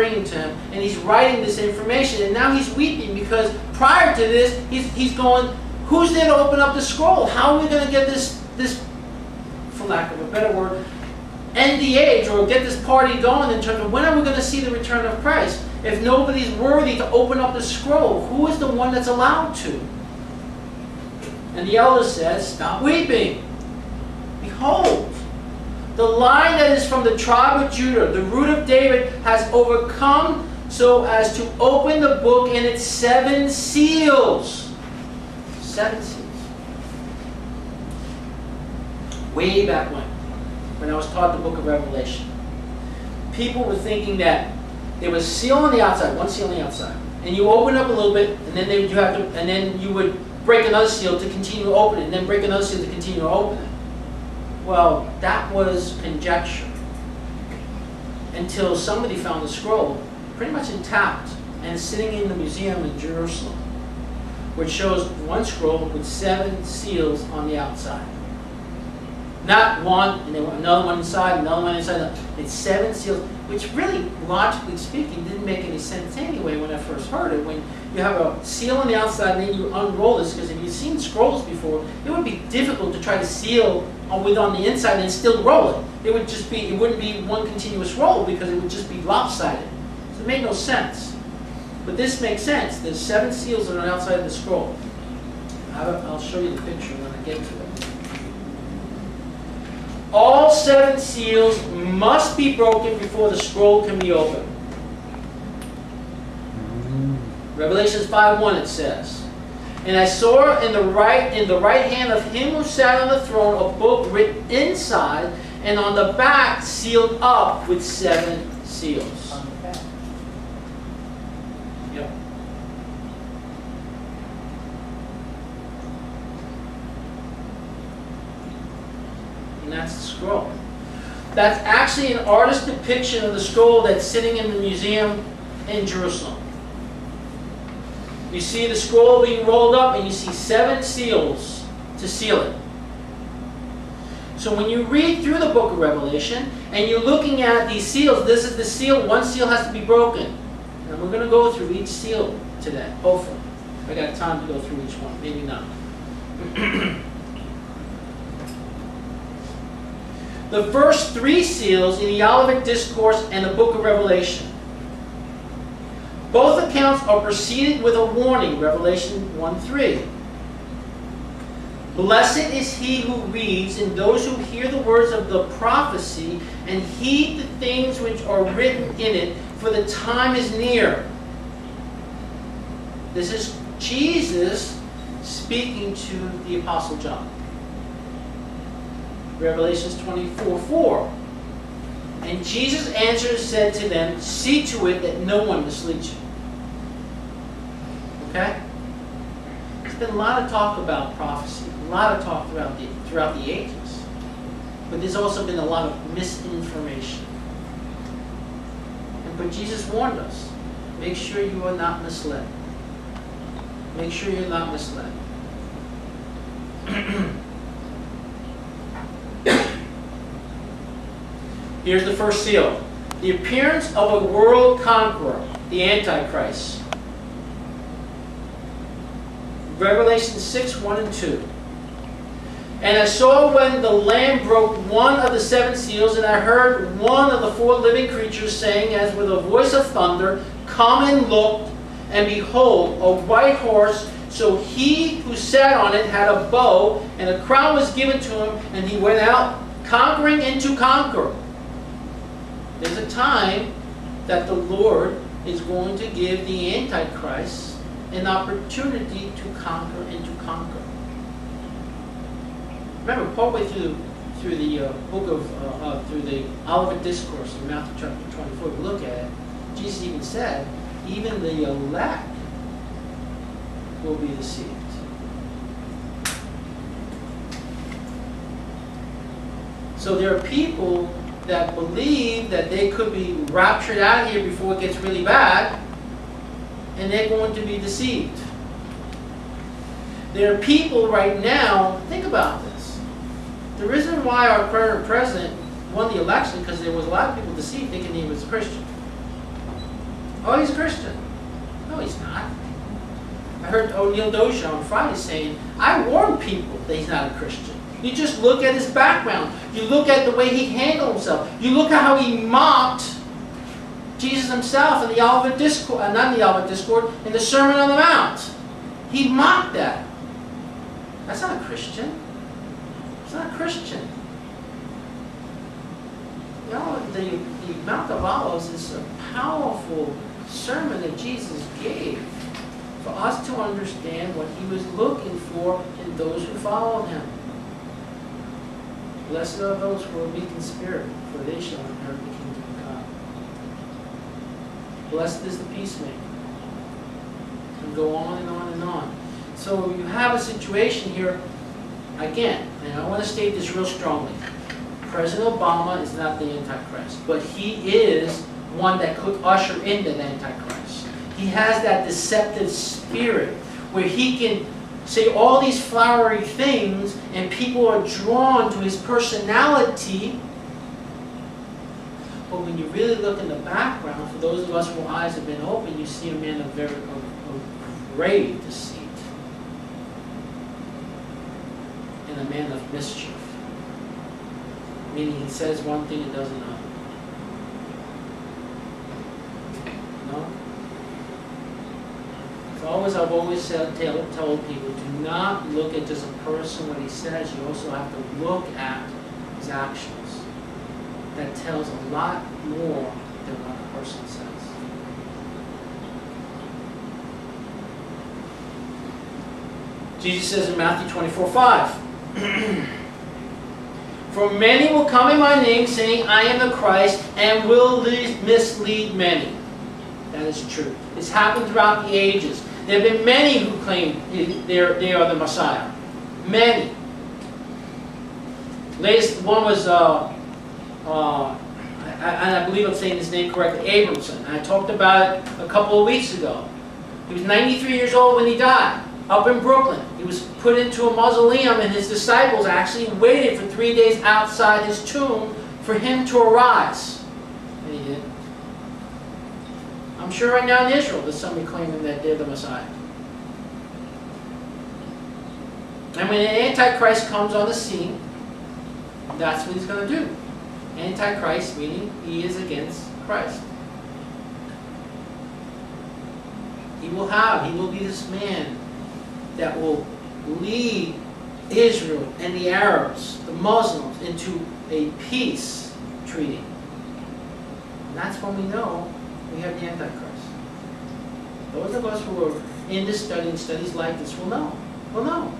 bringing to him, and he's writing this information, and now he's weeping because prior to this, he's going, who's there to open up the scroll? How are we going to get this, for lack of a better word, end the age, or get this party going in terms of when are we going to see the return of Christ? If nobody's worthy to open up the scroll, who is the one that's allowed to? And the elder says, stop weeping. Behold, the line that is from the tribe of Judah, the root of David, has overcome so as to open the book and its 7 seals. 7 seals. Way back when I was taught the book of Revelation, people were thinking that there was a seal on the outside, one seal on the outside, and you open it up a little bit, and then you would break another seal to continue to open it, and then break another seal to continue to open it. Well, that was conjecture until somebody found the scroll pretty much intact and sitting in the museum in Jerusalem, which shows one scroll with 7 seals on the outside. Not one, and then another one inside, another one inside. It's 7 seals, which really, logically speaking, didn't make any sense anyway when I first heard it. When you have a seal on the outside and then you unroll this, because if you've seen scrolls before, it would be difficult to try to seal with on the inside and still roll it. It would just be, it wouldn't be one continuous roll because it would just be lopsided. So it made no sense. But this makes sense. There's 7 seals that are on the outside of the scroll. I'll show you the picture when I get to it. All 7 seals must be broken before the scroll can be opened. Revelation 5:1 it says, and I saw in the right hand of him who sat on the throne a book written inside and on the back sealed up with 7 seals. On the back. Yep. And that's the scroll. That's actually an artist's depiction of the scroll that's sitting in the museum in Jerusalem. You see the scroll being rolled up and you see 7 seals to seal it. So when you read through the book of Revelation and you're looking at these seals, this is the seal, one seal has to be broken. And we're going to go through each seal today, hopefully. If I got time to go through each one, maybe not. The first 3 seals in the Olivet Discourse and the book of Revelation. Both accounts are preceded with a warning, Revelation 1:3. Blessed is he who reads and those who hear the words of the prophecy and heed the things which are written in it, for the time is near. This is Jesus speaking to the Apostle John. Revelation 24:4. And Jesus answered and said to them, see to it that no one misleads you. Okay? There's been a lot of talk about prophecy, a lot of talk throughout the ages. But there's also been a lot of misinformation. But Jesus warned us, make sure you are not misled. Make sure you're not misled. Here's the first seal. The appearance of a world conqueror, the Antichrist. Revelation 6:1 and 2. And I saw when the Lamb broke one of the 7 seals, and I heard one of the 4 living creatures saying, as with a voice of thunder, come and look, and behold, a white horse. So he who sat on it had a bow, and a crown was given to him, and he went out conquering and to conquer. There's a time that the Lord is going to give the Antichrist an opportunity to conquer and to conquer. Remember, partway through the book of through the Olivet Discourse in Matthew chapter 24, if you look at it, Jesus even said, even the elect will be deceived. So there are people that believe that they could be raptured out of here before it gets really bad, and they're going to be deceived. There are people right now, think about this. The reason why our current president won the election because there was a lot of people deceived thinking he was a Christian. Oh, he's a Christian. No, he's not. I heard O'Neill Dozier on Friday saying, I warn people that he's not a Christian. You just look at his background. You look at the way he handled himself. You look at how he mocked Jesus himself in the Olivet Discourse, not in the Olivet Discourse, in the Sermon on the Mount. He mocked that. That's not a Christian. It's not a Christian. You know, the Mount of Olives is a powerful sermon that Jesus gave for us to understand what he was looking for in those who followed him. Blessed are those who are meek in spirit, for they shall inherit the kingdom of God. Blessed is the peacemaker. And go on and on and on. So you have a situation here, again, and I want to state this real strongly. President Obama is not the Antichrist, but he is one that could usher in the Antichrist. He has that deceptive spirit where he can say all these flowery things and people are drawn to his personality. But when you really look in the background, for those of us whose eyes have been opened, you see a man of grave deceit and a man of mischief. Meaning he says one thing and does another. No? I've always told people, do not look at just a person, what he says. You also have to look at his actions. That tells a lot more than what a person says. Jesus says in Matthew 24:5, for many will come in my name, saying, I am the Christ, and will mislead many. That is true. It's happened throughout the ages. There have been many who claim they are the Messiah. Many. Latest one was, and I believe I'm saying his name correctly, Abramson. I talked about it a couple of weeks ago. He was 93 years old when he died, up in Brooklyn. He was put into a mausoleum, and his disciples actually waited for 3 days outside his tomb for him to arise. And he did. I'm sure right now in Israel there's somebody claiming that they're the Messiah. And when an Antichrist comes on the scene, that's what he's going to do. Antichrist meaning he is against Christ. He will be this man that will lead Israel and the Arabs, the Muslims, into a peace treaty. And that's when we know we have the Antichrist. Those of us who are in this study and studies like this will know. Will know.